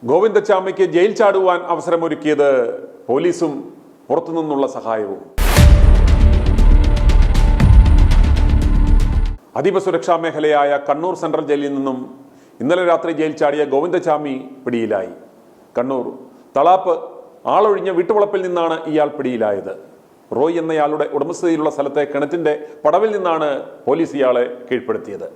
ഗോവിന്ദച്ചാമിക്ക് jail ചാടുവാൻ അവസരമൊരുക്കിയത് പോലീസും പുറത്തുനിന്നുള്ള സഹായവും. അതീവ സുരക്ഷാ മേഖലയായ കണ്ണൂർ സെൻട്രൽ ജയിലിൽ നിന്നും ഇന്നലെ രാത്രി ജയിൽ ചാടിയ ഗോവിന്ദച്ചാമി പിടിയിലായി. കണ്ണൂർ തളാപ്പ് ആളൊഴിഞ്ഞ വീട്ടുവളപ്പിൽ നിന്നാണ് ഇയാൾ പിടിയിലായത്. റോയ് എന്നയാളുടെ ഉടമസ്ഥതയിലുള്ള സ്ഥലത്തെ കിണറ്റിന്റെ പടവിൽ നിന്നാണ് പോലീസ് ഇയാളെ കീഴ്പ്പെടുത്തിയത്.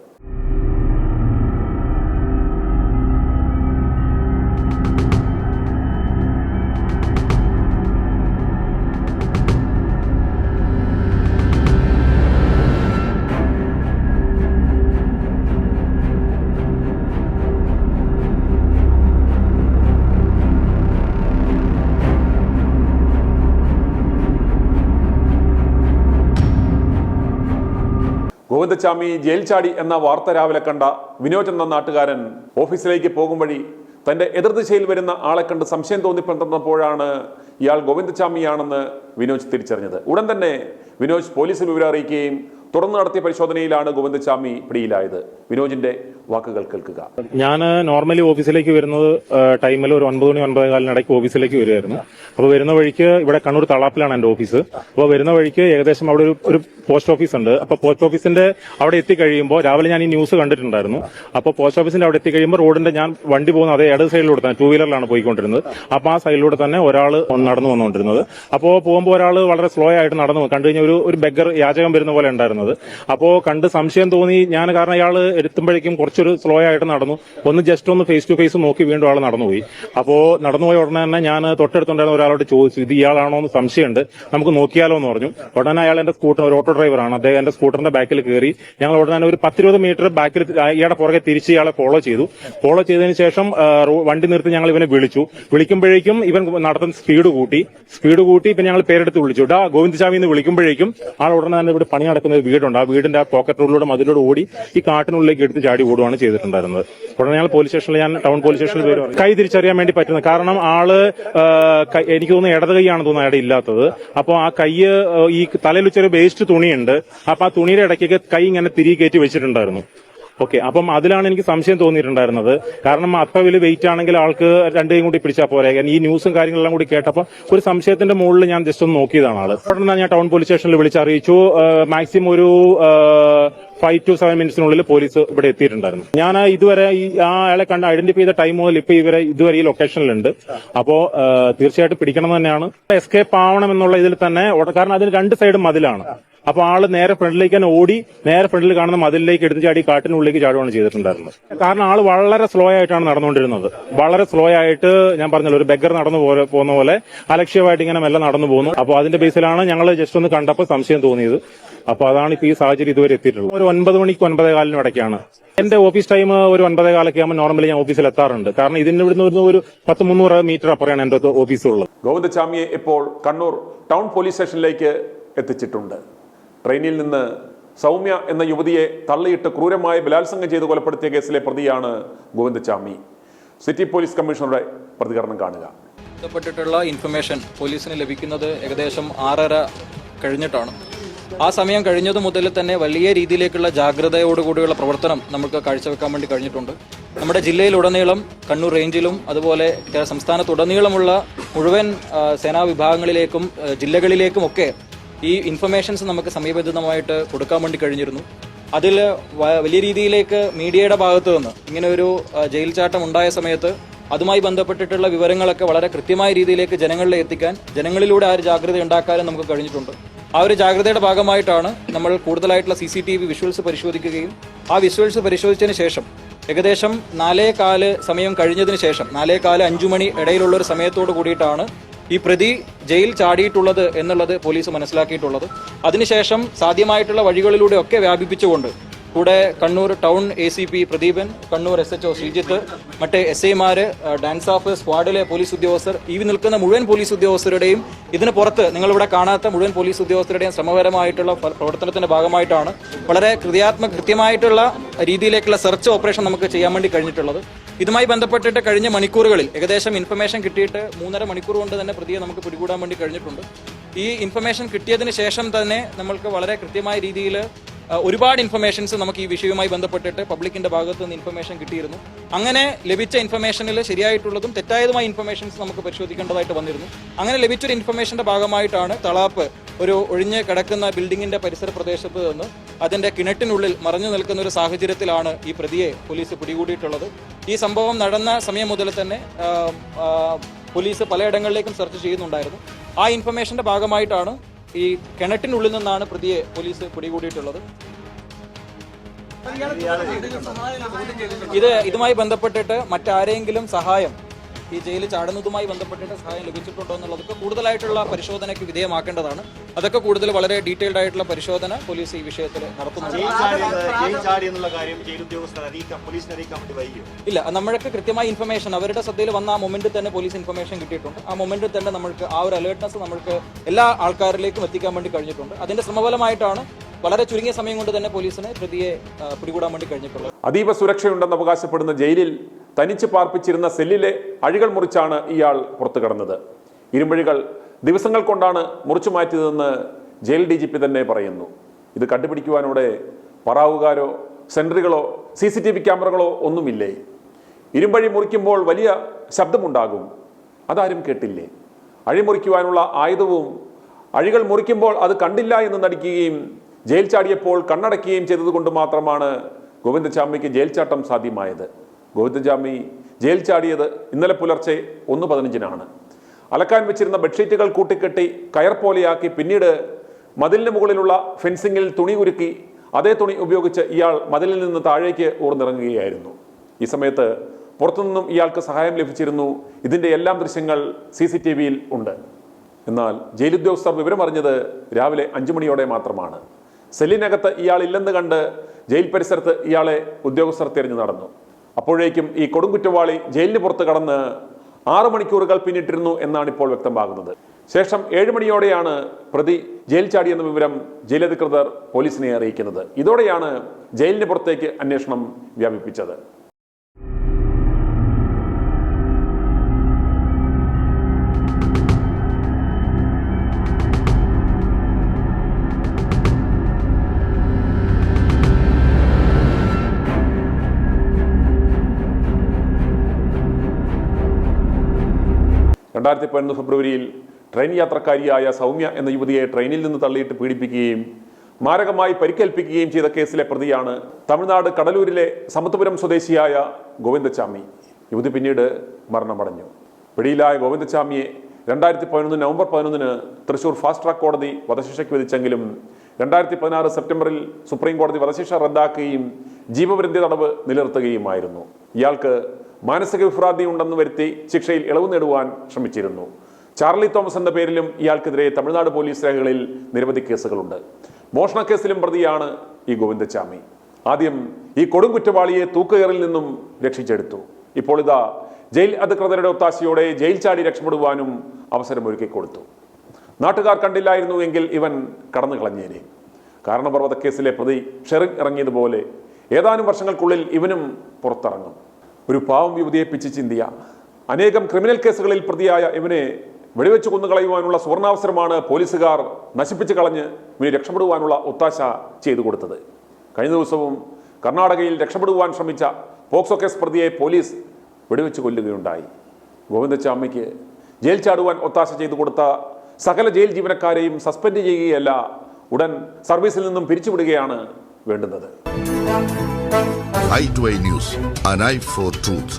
ഗോവിന്ദച്ചാമി ജയിൽ ചാടി എന്ന വാർത്ത രാവിലെ കണ്ട വിനോജ് എന്ന നാട്ടുകാരൻ ഓഫീസിലേക്ക് പോകും വഴി തന്റെ എതിർദിശയിൽ വരുന്ന ആളെ കണ്ട് സംശയം തോന്നിപ്പെടുന്നപ്പോഴാണ് ഇയാൾ ഗോവിന്ദച്ചാമിയാണെന്ന് വിനോജ് തിരിച്ചറിഞ്ഞത്. ഉടൻ തന്നെ വിനോജ് പോലീസിൽ വിവരം അറിയിക്കുകയും തുടർന്ന് നടത്തിയ പരിശോധനയിലാണ് ഗോവിന്ദച്ചാമി പിടിയിലായത്. വിനോജിന്റെ വാക്കുകൾ കേൾക്കുക. ഞാൻ നോർമലി ഓഫീസിലേക്ക് വരുന്നത് ടൈമിൽ ഒരു 9 മണി 9:15 ഇടയ്ക്ക് ഓഫീസിലേക്ക് വരുമായിരുന്നു. അപ്പോൾ വരുന്ന വഴിക്ക് ഇവിടെ കണ്ണൂർ തളാപ്പിലാണ് എന്റെ ഓഫീസ്. അപ്പോൾ വരുന്ന വഴിക്ക് ഏകദേശം അവിടെ ഒരു പോസ്റ്റ് ഓഫീസ് ഉണ്ട്. അപ്പോൾ പോസ്റ്റ് ഓഫീസിന്റെ അവിടെ എത്തിക്കഴിയുമ്പോൾ രാവിലെ ഞാൻ ഈ ന്യൂസ് കണ്ടിട്ടുണ്ടായിരുന്നു. അപ്പോൾ പോസ്റ്റ് ഓഫീസിന്റെ അവിടെ എത്തിക്കഴിയുമ്പോൾ റോഡിന്റെ ഞാൻ വണ്ടി പോകുന്ന അതേ ഇടത് സൈഡിലൂടെ തന്നെ 2 വീലറിലാണ് പോയിക്കൊണ്ടിരുന്നത്. അപ്പോൾ ആ സൈഡിലൂടെ തന്നെ ഒരാൾ നടന്നു വന്നുകൊണ്ടിരുന്നത്. അപ്പോൾ പോകുമ്പോൾ ഒരാൾ വളരെ സ്ലോ ആയിട്ട് നടന്നു കണ്ടു കഴിഞ്ഞാൽ ഒരു ബെഗർ യാചകം വരുന്ന പോലെ ഉണ്ടായിരുന്നത്. അപ്പോൾ കണ്ട് സംശയം തോന്നി ഞാൻ, കാരണം ഇയാൾ എത്തുമ്പോഴേക്കും കുറച്ചൊരു സ്ലോ ആയിട്ട് നടന്നു. ജസ്റ്റ് ഒന്ന് ഫേസ് ടു ഫേസ് നോക്കി വീണ്ടും ആൾ നടന്നുപോയി. അപ്പോൾ നടന്നുപോയ ഉടനെ തന്നെ ഞാൻ തൊട്ടടുത്തുണ്ടായിരുന്ന ഒരാളോട് ചോദിച്ചു, ഇത് ഇയാളാണോ എന്ന് സംശയമുണ്ട്, നമുക്ക് നോക്കിയാലോ എന്ന് പറഞ്ഞു. ഉടനെ അയാൾ എന്റെ സ്കൂട്ടർ, ഒരു ഓട്ടോ ഡ്രൈവറാണ്, അദ്ദേഹം എന്റെ സ്കൂട്ടറിന്റെ ബാക്കിൽ കയറി. ഞങ്ങൾ ഉടനെ ഒരു 10-20 മീറ്റർ ബാക്കിൽ ഇയാളുടെ പുറകെ തിരിച്ച് ഇയാളെ ഫോളോ ചെയ്തതിന് ശേഷം വണ്ടി നിർത്തി ഞങ്ങൾ ഇവനെ വിളിക്കുമ്പോഴേക്കും ഇവൻ നടത്തുന്ന സ്പീഡ് കൂട്ടി പിന്നെ ഞങ്ങൾ പേരെടുത്ത് വിളിച്ചു. ഗോവിന്ദച്ചാമി എന്ന് വിളിക്കുമ്പോഴേക്കും ആൾ ഉടനെ തന്നെ ഇവിടെ പണി നടക്കുന്ന ഒരു വീടുണ്ട്. ആ വീടിന്റെ ആ പോക്കറ്റ് റോഡിലൂടെ മതിലൂടെ ഓടി ഈ കാട്ടിനുള്ളിലേക്ക് എടുത്ത് ചാടി ഓടുകയാണ് ചെയ്തിട്ടുണ്ടായിരുന്നത്. ഉടനെ ഞങ്ങൾ ടൗൺ പോലീസ് സ്റ്റേഷനിൽ പേര് കൈ തിരിച്ചറിയാൻ വേണ്ടി പറ്റുന്നത്. കാരണം ആള് എനിക്ക് തോന്നുന്നു ഇടത് കൈയാണെന്ന് തോന്നുന്നു അയാളുടെ ഇല്ലാത്തത്. അപ്പോൾ ആ കൈ ഈ തലയിൽ വെച്ചൊരു വേസ്റ്റ് തുണിയുണ്ട്. അപ്പൊ ആ തുണിയുടെ ഇടയ്ക്കൊക്കെ കൈ ഇങ്ങനെ തിരികെ കയറ്റി വെച്ചിട്ടുണ്ടായിരുന്നു. ഓക്കെ, അപ്പം അതിലാണ് എനിക്ക് സംശയം തോന്നിയിട്ടുണ്ടായിരുന്നത്. കാരണം അത്ര വലിയ വെയിറ്റ് ആണെങ്കിൽ ആൾക്ക് 2 കൈയും കൂടി പിടിച്ചാൽ പോരെ. ഈ ന്യൂസും കാര്യങ്ങളെല്ലാം കൂടി കേട്ടപ്പോൾ ഒരു സംശയത്തിന്റെ മുകളിൽ ഞാൻ ജസ്റ്റ് ഒന്ന് നോക്കിയതാണ് ആള്. ഉടനെ ഞാൻ ടൗൺ പോലീസ് സ്റ്റേഷനിൽ വിളിച്ചറിയിച്ചു. മാക്സിമം ഒരു 5 to 7 മിനിറ്റ്സിനുള്ളിൽ പോലീസ് ഇവിടെ എത്തിയിട്ടുണ്ടായിരുന്നു. ഞാൻ ഇതുവരെ അയാളെ കണ്ട് ഐഡന്റിഫൈ ചെയ്ത ടൈം മുതൽ ഇപ്പൊ ഇതുവരെ ഈ ലൊക്കേഷനിലുണ്ട്. അപ്പോ തീർച്ചയായിട്ടും പിടിക്കണം തന്നെയാണ്. എസ്കേപ്പ് ആവണം എന്നുള്ള ഇതിൽ തന്നെ, കാരണം അതിന് 2 സൈഡും മതിലാണ്. അപ്പൊ ആള് നേരെ ഫ്രണ്ടിലേക്ക് തന്നെ ഓടി നേരെ ഫ്രണ്ടിൽ കാണുന്ന മതിലിലേക്ക് എടുത്ത് ചാടി കാട്ടിനുള്ളിലേക്ക് ചാടുകയാണ് ചെയ്തിട്ടുണ്ടായിരുന്നത്. കാരണം ആള് വളരെ സ്ലോ ആയിട്ടാണ് നടന്നുകൊണ്ടിരുന്നത്. വളരെ സ്ലോ ആയിട്ട്, ഞാൻ പറഞ്ഞല്ലോ, ഒരു ബെഗർ പോകുന്ന പോലെ അലക്ഷ്യമായിട്ട് ഇങ്ങനെ മെല്ലെ നടന്നു പോകുന്നു. അപ്പൊ അതിന്റെ ബേസിലാണ് ഞങ്ങൾ ജസ്റ്റ് ഒന്ന് കണ്ടപ്പോൾ സംശയം തോന്നിയത്. അപ്പൊ അതാണ് ഇപ്പൊ ഈ സാഹചര്യം ഇതുവരെ എത്തിയിട്ടുള്ളത്. ഒരു 9 മണിക്ക് 9:15 ഇടയ്ക്കാണ്. എന്റെ ഓഫീസ് ടൈം ഒരു 9:15 ആകുമ്പോൾ നോർമലി ഞാൻ ഓഫീസിൽ എത്താറുണ്ട്. കാരണം ഇതിന് ഇവിടുന്ന് ഒരു 200-300 മീറ്റർ അപ്പുറമാണ് എന്റെ ഓഫീസുള്ളത്. ഗോവിന്ദച്ചാമിയെ ഇപ്പോൾ കണ്ണൂർ ടൗൺ പോലീസ് സ്റ്റേഷനിലേക്ക് എത്തിച്ചിട്ടുണ്ട്. ട്രെയിനിൽ നിന്ന് സൗമ്യ എന്ന യുവതിയെ തള്ളിയിട്ട് ക്രൂരമായ ബലാത്സംഗം ചെയ്ത് കൊലപ്പെടുത്തിയ കേസിലെ പ്രതിയാണ് ഗോവിന്ദച്ചാമി. സിറ്റി പോലീസ് കമ്മീഷണറുടെ പ്രതികരണം കാണുക. ബന്ധപ്പെട്ടിട്ടുള്ള ഇൻഫർമേഷൻ പോലീസിന് ലഭിക്കുന്നത് ഏകദേശം 6:30 കഴിഞ്ഞിട്ടാണ്. ആ സമയം കഴിഞ്ഞതു മുതൽ തന്നെ വലിയ രീതിയിലേക്കുള്ള ജാഗ്രതയോടുകൂടിയുള്ള പ്രവർത്തനം നമുക്ക് കാഴ്ചവെക്കാൻ വേണ്ടി കഴിഞ്ഞിട്ടുണ്ട്. നമ്മുടെ ജില്ലയിലുടനീളം, കണ്ണൂർ റേഞ്ചിലും അതുപോലെ സംസ്ഥാനത്തുടനീളമുള്ള മുഴുവൻ സേനാ വിഭാഗങ്ങളിലേക്കും ജില്ലകളിലേക്കുമൊക്കെ ഈ ഇൻഫർമേഷൻസ് നമുക്ക് സമയബന്ധിതമായിട്ട് കൊടുക്കാൻ വേണ്ടി കഴിഞ്ഞിരുന്നു. അതിൽ വലിയ രീതിയിലേക്ക് മീഡിയയുടെ ഭാഗത്തു നിന്ന് ഇങ്ങനെ ഒരു ജയിൽ ചാട്ടം ഉണ്ടായ സമയത്ത് അതുമായി ബന്ധപ്പെട്ടിട്ടുള്ള വിവരങ്ങളൊക്കെ വളരെ കൃത്യമായ രീതിയിലേക്ക് ജനങ്ങളിലെ എത്തിക്കാൻ, ജനങ്ങളിലൂടെ ആ ഒരു ജാഗ്രത ഉണ്ടാക്കാനും നമുക്ക് കഴിഞ്ഞിട്ടുണ്ട്. ആ ഒരു ജാഗ്രതയുടെ ഭാഗമായിട്ടാണ് നമ്മൾ കൂടുതലായിട്ടുള്ള CCTV വിഷ്വൽസ് പരിശോധിക്കുകയും ആ വിഷ്വൽസ് പരിശോധിച്ചതിന് ശേഷം ഏകദേശം 4:15 സമയം കഴിഞ്ഞതിന് ശേഷം 4:15-5 മണി ഇടയിലുള്ള ഒരു സമയത്തോട് കൂടിയിട്ടാണ് ഈ പ്രതി ജയിൽ ചാടിയിട്ടുള്ളത് എന്നുള്ളത് പോലീസ് മനസ്സിലാക്കിയിട്ടുള്ളത്. അതിനുശേഷം സാധ്യമായിട്ടുള്ള വഴികളിലൂടെ ഒക്കെ വ്യാപിപ്പിച്ചുകൊണ്ട് കൂടെ Kannur town ACP Pradeepan, Kannur SHO Sreejith, മറ്റേ SIമാര്, ഡാൻസ് ഓഫ് സ്ക്വാഡിലെ പോലീസ് ഉദ്യോഗസ്ഥർ, ഈ നിൽക്കുന്ന മുഴുവൻ പോലീസ് ഉദ്യോഗസ്ഥരുടെയും ഇതിന് പുറത്ത് നിങ്ങളിവിടെ കാണാത്ത മുഴുവൻ പോലീസ് ഉദ്യോഗസ്ഥരുടെയും ശ്രമകരമായിട്ടുള്ള പ്രവർത്തനത്തിന്റെ ഭാഗമായിട്ടാണ് വളരെ കൃത്യമായിട്ടുള്ള രീതിയിലേക്കുള്ള സെർച്ച് ഓപ്പറേഷൻ നമുക്ക് ചെയ്യാൻ വേണ്ടി കഴിഞ്ഞിട്ടുള്ളത്. ഇതുമായി ബന്ധപ്പെട്ടിട്ട് കഴിഞ്ഞ മണിക്കൂറുകളിൽ ഏകദേശം ഇൻഫർമേഷൻ കിട്ടിയിട്ട് 3.5 മണിക്കൂർ കൊണ്ട് തന്നെ പ്രതിയെ നമുക്ക് പിടികൂടാൻ വേണ്ടി കഴിഞ്ഞിട്ടുണ്ട്. ഈ ഇൻഫർമേഷൻ കിട്ടിയതിന് ശേഷം തന്നെ നമ്മൾക്ക് വളരെ കൃത്യമായ രീതിയിൽ ഒരുപാട് ഇൻഫർമേഷൻസ് നമുക്ക് ഈ വിഷയവുമായി ബന്ധപ്പെട്ടിട്ട് പബ്ലിക്കിന്റെ ഭാഗത്ത് നിന്ന് ഇൻഫർമേഷൻ കിട്ടിയിരുന്നു. അങ്ങനെ ലഭിച്ച ഇൻഫർമേഷനിൽ ശരിയായിട്ടുള്ളതും തെറ്റായതുമായ ഇൻഫർമേഷൻസ് നമുക്ക് പരിശോധിക്കേണ്ടതായിട്ട് വന്നിരുന്നു. അങ്ങനെ ലഭിച്ചൊരു ഇൻഫർമേഷന്റെ ഭാഗമായിട്ടാണ് തളാപ്പ് ഒരു ഒഴിഞ്ഞ് കിടക്കുന്ന ബിൽഡിങ്ങിന്റെ പരിസര പ്രദേശത്ത് നിന്ന് അതിന്റെ കിണറ്റിനുള്ളിൽ മറഞ്ഞു നിൽക്കുന്ന ഒരു സാഹചര്യത്തിലാണ് ഈ പ്രതിയെ പോലീസ് പിടികൂടിയിട്ടുള്ളത്. ഈ സംഭവം നടന്ന സമയം മുതൽ തന്നെ പോലീസ് പലയിടങ്ങളിലേക്കും സെർച്ച് ചെയ്യുന്നുണ്ടായിരുന്നു. ആ ഇൻഫർമേഷന്റെ ഭാഗമായിട്ടാണ് ഈ കിണറ്റിനുള്ളിൽ നിന്നാണ് പ്രതിയെ പോലീസ് പിടികൂടിയിട്ടുള്ളത്. ഇതുമായി ബന്ധപ്പെട്ടിട്ട് മറ്റാരെങ്കിലും സഹായം ഈ ജയിലിൽ ചാടുന്നതുമായി ബന്ധപ്പെട്ടിട്ട് സഹായം ലഭിച്ചിട്ടുണ്ടോ എന്നുള്ളതൊക്കെ കൂടുതലായിട്ടുള്ള പരിശോധനയ്ക്ക് വിധേയമാക്കേണ്ടതാണ്. അതൊക്കെ കൂടുതൽ വളരെ ഡീറ്റെയിൽഡ് ആയിട്ടുള്ള പരിശോധന പോലീസ് ഈ വിഷയത്തിൽ നടത്തുന്നുണ്ട്. ഇല്ല, നമ്മൾക്ക് കൃത്യമായ ഇൻഫർമേഷൻ അവരുടെ ശ്രദ്ധയിൽ വന്ന ആ മൊമെന്റിൽ തന്നെ പോലീസ് ഇൻഫർമേഷൻ കിട്ടിയിട്ടുണ്ട്. ആ മൊമെന്റിൽ തന്നെ നമ്മൾക്ക് ആ ഒരു അലേർട്ട്നെസ് നമ്മൾക്ക് എല്ലാ ആൾക്കാരിലേക്കും എത്തിക്കാൻ വേണ്ടി കഴിഞ്ഞിട്ടുണ്ട്. അതിന്റെ ശ്രമഫലമായിട്ടാണ് വളരെ ചുരുങ്ങിയ സമയം കൊണ്ട് തന്നെ പോലീസിന് പ്രതിയെ പിടികൂടാൻ വേണ്ടി കഴിഞ്ഞിട്ടുള്ളത്. അതീവ സുരക്ഷയുണ്ടെന്ന് അവകാശപ്പെടുന്ന ജയിലിൽ തനിച്ച് പാർപ്പിച്ചിരുന്ന സെല്ലിലെ അഴികൾ മുറിച്ചാണ് ഇയാൾ പുറത്തു കടന്നത്. ഇരുമ്പഴികൾ ദിവസങ്ങൾ കൊണ്ടാണ് മുറിച്ചു മാറ്റിയതെന്ന് ജയിൽ DGP തന്നെ പറയുന്നു. ഇത് കണ്ടുപിടിക്കുവാനോടെ പറാവുകാരോ സെൻട്രികളോ CCTV ക്യാമറകളോ ഒന്നുമില്ലേ? ഇരുമ്പഴി മുറിക്കുമ്പോൾ വലിയ ശബ്ദമുണ്ടാകും, അതാരും കേട്ടില്ലേ? അഴിമുറിക്കുവാനുള്ള ആയുധവും അഴികൾ മുറിക്കുമ്പോൾ അത് കണ്ടില്ല എന്ന് നടിക്കുകയും ജയിൽ ചാടിയപ്പോൾ കണ്ണടക്കുകയും ചെയ്തതുകൊണ്ട് മാത്രമാണ് ഗോവിന്ദചാമിക്ക് ജയിൽ ചാട്ടം സാധ്യമായത്. ഗോവിന്ദചാമി ജയിൽ ചാടിയത് ഇന്നലെ പുലർച്ചെ 1:15 അലക്കാൻ വെച്ചിരുന്ന ബെഡ്ഷീറ്റുകൾ കൂട്ടിക്കെട്ടി കയർ പോലെയാക്കി പിന്നീട് മതിലിന് മുകളിലുള്ള ഫെൻസിങ്ങിൽ തുണി ഉരുക്കി അതേ തുണി ഉപയോഗിച്ച് ഇയാൾ മതിലിൽ നിന്ന് താഴേക്ക് ഊർന്നിറങ്ങുകയായിരുന്നു. ഈ സമയത്ത് പുറത്തുനിന്നും ഇയാൾക്ക് സഹായം ലഭിച്ചിരുന്നു. ഇതിൻ്റെ എല്ലാം ദൃശ്യങ്ങൾ CCTVയിൽ ഉണ്ട്. എന്നാൽ ജയിലുദ്യോഗസ്ഥർ വിവരമറിഞ്ഞത് രാവിലെ 5 മണിയോടെ മാത്രമാണ്. സെല്ലിനകത്ത് ഇയാൾ ഇല്ലെന്ന് കണ്ട് ജയിൽ പരിസരത്ത് ഇയാളെ ഉദ്യോഗസ്ഥർ തിരഞ്ഞു നടന്നു. അപ്പോഴേക്കും ഈ കൊടുങ്കുറ്റവാളി ജയിലിന് പുറത്ത് കടന്ന് 6 മണിക്കൂറുകൾ പിന്നിട്ടിരുന്നു എന്നാണ് ഇപ്പോൾ വ്യക്തമാകുന്നത്. ശേഷം 7 മണിയോടെയാണ് പ്രതി ജയിൽ ചാടിയെന്ന വിവരം ജയിലധികൃതർ പോലീസിനെ അറിയിക്കുന്നത്. ഇതോടെയാണ് ജയിലിന് പുറത്തേക്ക് അന്വേഷണം വ്യാപിപ്പിച്ചത്. ഫെബ്രുവരിയിൽ ട്രെയിൻ യാത്രക്കാരിയായ സൗമ്യ എന്ന യുവതിയെ ട്രെയിനിൽ നിന്ന് തള്ളിയിട്ട് പീഡിപ്പിക്കുകയും മാരകമായി പരിക്കേൽപ്പിക്കുകയും ചെയ്ത കേസിലെ പ്രതിയാണ് തമിഴ്നാട് കടലൂരിലെ സമത്വപുരം സ്വദേശിയായ ഗോവിന്ദചാമി. യുവതി പിന്നീട് മരണമടഞ്ഞു. പിടിയിലായ ഗോവിന്ദചാമിയെ 2011 നവംബർ 11 തൃശൂർ ഫാസ്റ്റ് ട്രാക്ക് കോടതി വധശിക്ഷയ്ക്ക് വിധിച്ചെങ്കിലും 2016 സെപ്റ്റംബറിൽ സുപ്രീം കോടതി വധശിക്ഷ റദ്ദാക്കുകയും ജീവപര്യന്ത തടവ് നിലനിർത്തുകയുമായിരുന്നു. ഇയാൾക്ക് മാനസിക വിഭ്രാന്തി ഉണ്ടെന്ന് വരുത്തി ശിക്ഷയിൽ ഇളവ് നേടുവാൻ ശ്രമിച്ചിരുന്നു. ചാർലി തോമസ് എന്ന പേരിലും ഇയാൾക്കെതിരെ തമിഴ്നാട് പോലീസ് രേഖകളിൽ നിരവധി കേസുകളുണ്ട്. മോഷണക്കേസിലും പ്രതിയാണ് ഈ ഗോവിന്ദചാമി. ആദ്യം ഈ കൊടുങ്കുറ്റവാളിയെ തൂക്കുകയറിൽ നിന്നും രക്ഷിച്ചെടുത്തു. ഇപ്പോൾ ഇതാ ജയിൽ അധികൃതരുടെ ഒത്താശയോടെ ജയിൽ ചാടി രക്ഷപ്പെടുവാനും അവസരമൊരുക്കി കൊടുത്തു. നാട്ടുകാർ കണ്ടില്ലായിരുന്നു എങ്കിൽ ഇവൻ കടന്നു കളഞ്ഞേനെ. കാരണപർവ്വത കേസിലെ പ്രതി ഷെറിൻ ഇറങ്ങിയതുപോലെ ഏതാനും വർഷങ്ങൾക്കുള്ളിൽ ഇവനും പുറത്തിറങ്ങും. ഒരു പാവം യുവതിയെ പിച്ച് ചിന്തിയ അനേകം ക്രിമിനൽ കേസുകളിൽ പ്രതിയായ ഇവനെ വെടിവെച്ച് കൊന്നുകളയുവാനുള്ള സുവർണാവസരമാണ് പോലീസുകാർ നശിപ്പിച്ച് കളഞ്ഞ് ഇവന് രക്ഷപ്പെടുവാനുള്ള ഒത്താശ ചെയ്തു കൊടുത്തത്. കഴിഞ്ഞ ദിവസവും കർണാടകയിൽ രക്ഷപ്പെടുവാൻ ശ്രമിച്ച പോക്സോ കേസ് പ്രതിയെ പോലീസ് വെടിവെച്ച് കൊല്ലുകയുണ്ടായി. ഗോവിന്ദചാമിക്ക് ജയിൽ ചാടുവാൻ ഒത്താശ ചെയ്തു കൊടുത്ത സകല ജയിൽ ജീവനക്കാരെയും സസ്പെൻഡ് ചെയ്യുകയല്ല, ഉടൻ സർവീസിൽ നിന്നും പിരിച്ചുവിടുകയാണ് വേണ്ടുന്നത്. i2i News, an eye for truth.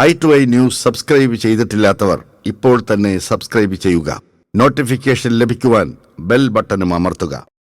i2i News subscribe ചെയ്തിട്ടില്ലാത്തവർ ഇപ്പോൾ തന്നെ സബ്സ്ക്രൈബ് ചെയ്യുക. നോട്ടിഫിക്കേഷൻ ലഭിക്കുവാൻ ബെൽ ബട്ടണും അമർത്തുക.